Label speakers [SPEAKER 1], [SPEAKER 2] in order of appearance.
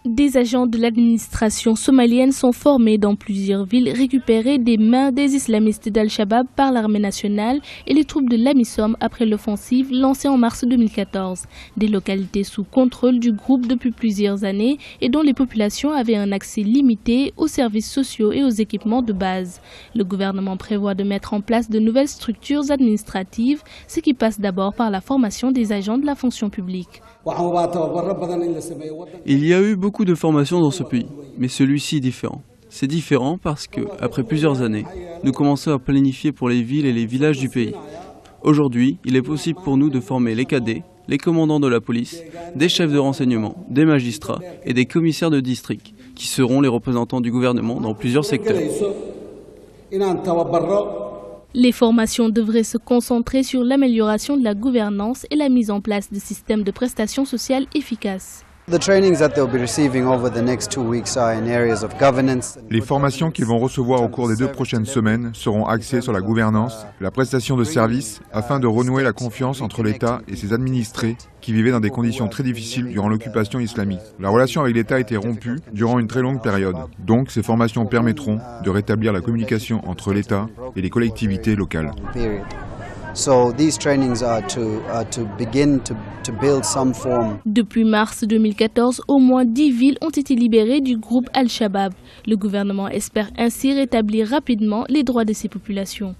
[SPEAKER 1] Des agents de l'administration somalienne sont formés dans plusieurs villes récupérées des mains des islamistes d'Al-Shabaab par l'armée nationale et les troupes de l'AMISOM après l'offensive lancée en mars 2014. Des localités sous contrôle du groupe depuis plusieurs années et dont les populations avaient un accès limité aux services sociaux et aux équipements de base. Le gouvernement prévoit de mettre en place de nouvelles structures administratives, ce qui passe d'abord par la formation des agents de la fonction publique.
[SPEAKER 2] Il y a eu beaucoup de formations dans ce pays, mais celui-ci est différent. C'est différent parce que, après plusieurs années, nous commençons à planifier pour les villes et les villages du pays. Aujourd'hui, il est possible pour nous de former les cadets, les commandants de la police, des chefs de renseignement, des magistrats et des commissaires de district, qui seront les représentants du gouvernement dans plusieurs secteurs.
[SPEAKER 1] Les formations devraient se concentrer sur l'amélioration de la gouvernance et la mise en place de systèmes de prestations sociales efficaces.
[SPEAKER 3] Les formations qu'ils vont recevoir au cours des 2 prochaines semaines seront axées sur la gouvernance, la prestation de services, afin de renouer la confiance entre l'État et ses administrés qui vivaient dans des conditions très difficiles durant l'occupation islamique. La relation avec l'État a été rompue durant une très longue période. Donc ces formations permettront de rétablir la communication entre l'État et les collectivités locales.
[SPEAKER 1] Depuis mars 2014, au moins 10 villes ont été libérées du groupe Al-Shabaab. Le gouvernement espère ainsi rétablir rapidement les droits de ces populations.